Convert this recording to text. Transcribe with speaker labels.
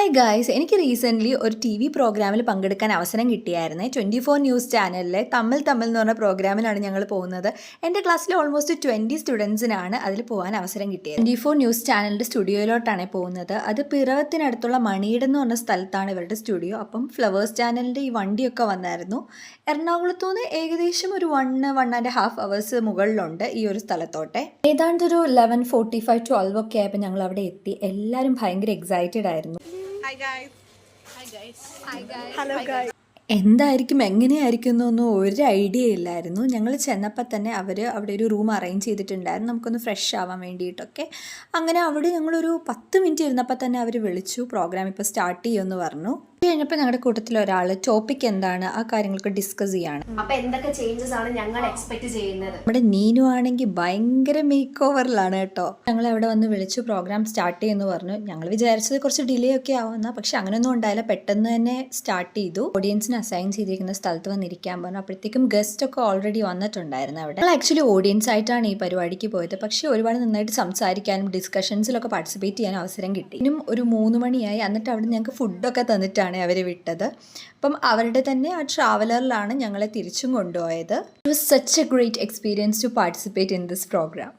Speaker 1: Hi guys, എനിക്ക് recently ഒരു T V പ്രോഗ്രാമിൽ പങ്കെടുക്കാൻ അവസരം കിട്ടിയായിരുന്നേ. 24 ന്യൂസ് ചാനലിലെ തമ്മിൽ എന്ന് പറഞ്ഞ പ്രോഗ്രാമിലാണ് ഞങ്ങൾ പോകുന്നത്. എൻ്റെ ക്ലാസ്സിൽ ഓൾമോസ്റ്റ് 20 സ്റ്റുഡൻസിനാണ് അതിൽ പോകാൻ അവസരം കിട്ടിയത്. 24 ന്യൂസ് ചാനലിൻ്റെ സ്റ്റുഡിയോയിലോട്ടാണ് പോകുന്നത്. അത് പിറവത്തിനടുത്തുള്ള മണിയിടം എന്ന് പറഞ്ഞ സ്ഥലത്താണ് ഇവരുടെ സ്റ്റുഡിയോ. അപ്പം ഫ്ലവേഴ്സ് ചാനലിൻ്റെ ഈ വണ്ടിയൊക്കെ വന്നായിരുന്നു. എറണാകുളത്തു നിന്ന് ഏകദേശം ഒരു 1.5 hours മുകളിലുണ്ട് ഈ ഒരു സ്ഥലത്തോട്ടെ. ഏതാണ്ട് ഒരു 11:45 12 ഒക്കെ ആയപ്പോൾ ഞങ്ങൾ അവിടെ എത്തി. എല്ലാവരും ഭയങ്കര എക്സൈറ്റഡ് ആയിരുന്നു.
Speaker 2: Hi guys.
Speaker 3: Hi guys.
Speaker 2: Hi guys.
Speaker 3: Hello guys.
Speaker 1: എന്തായിരിക്കും എങ്ങനെയായിരിക്കും എന്നൊന്നും ഒരു ഐഡിയ ഇല്ലായിരുന്നു. ഞങ്ങൾ ചെന്നപ്പോൾ തന്നെ അവർ അവിടെ ഒരു റൂം അറേഞ്ച് ചെയ്തിട്ടുണ്ടായിരുന്നു നമുക്കൊന്ന് ഫ്രഷ് ആവാൻ വേണ്ടിയിട്ടൊക്കെ. അങ്ങനെ അവിടെ ഞങ്ങളൊരു 10 മിനിറ്റ് ഇരുന്നപ്പോൾ തന്നെ അവർ വിളിച്ചു, പ്രോഗ്രാം ഇപ്പോൾ സ്റ്റാർട്ട് ചെയ്യുമെന്ന് പറഞ്ഞു. കഴിഞ്ഞപ്പോൾ ഞങ്ങളുടെ കൂട്ടത്തിൽ ഒരാൾ ടോപ്പിക് എന്താണ് ആ കാര്യങ്ങളൊക്കെ ഡിസ്കസ് ചെയ്യാണ്.
Speaker 3: അപ്പോൾ എന്തൊക്കെ ചേഞ്ചസ് ആണ് ഞങ്ങൾ എക്സ്പെക്ട് ചെയ്യുന്നത്?
Speaker 1: നമ്മുടെ നീനു ആണെങ്കിൽ ഭയങ്കര മേക്ക് ഓവറിലാണ് കേട്ടോ. ഞങ്ങൾ അവിടെ വന്ന് വിളിച്ചു, പ്രോഗ്രാം സ്റ്റാർട്ട് ചെയ്യുമെന്ന് പറഞ്ഞു. ഞങ്ങൾ വിചാരിച്ചത് കുറച്ച് ഡിലേ ഒക്കെ ആവുന്ന, പക്ഷെ അങ്ങനെയൊന്നും ഉണ്ടായില്ല. പെട്ടെന്ന് തന്നെ സ്റ്റാർട്ട് ചെയ്തു. ഓഡിയൻസിന് അസൈൻ ചെയ്തിരിക്കുന്ന സ്ഥലത്ത് വന്നിരിക്കാൻ പറഞ്ഞു. അപ്പോഴത്തേക്കും ഗസ്റ്റ് ഒക്കെ ഓൾറെഡി വന്നിട്ടുണ്ടായിരുന്നു അവിടെ. ഞങ്ങൾ ആക്ച്വലി ഓഡിയൻസ് ആയിട്ടാണ് ഈ പരിപാടിക്ക് പോയത്. പക്ഷേ ഒരുപാട് നന്നായിട്ട് സംസാരിക്കാനും ഡിസ്കഷൻസിലൊക്കെ പാർട്ടിസിപ്പേറ്റ് ചെയ്യാൻ അവസരം കിട്ടി. ഇനിയും ഒരു 3 മണിയായി. എന്നിട്ട് അവിടെ ഞങ്ങൾക്ക് ഫുഡൊക്കെ തന്നിട്ടാണ് അവർ വിട്ടത്. അപ്പം അവരുടെ തന്നെ ആ ട്രാവലറിലാണ് ഞങ്ങളെ തിരിച്ചും കൊണ്ടുപോയത്. It was such a great experience to participate in this programme.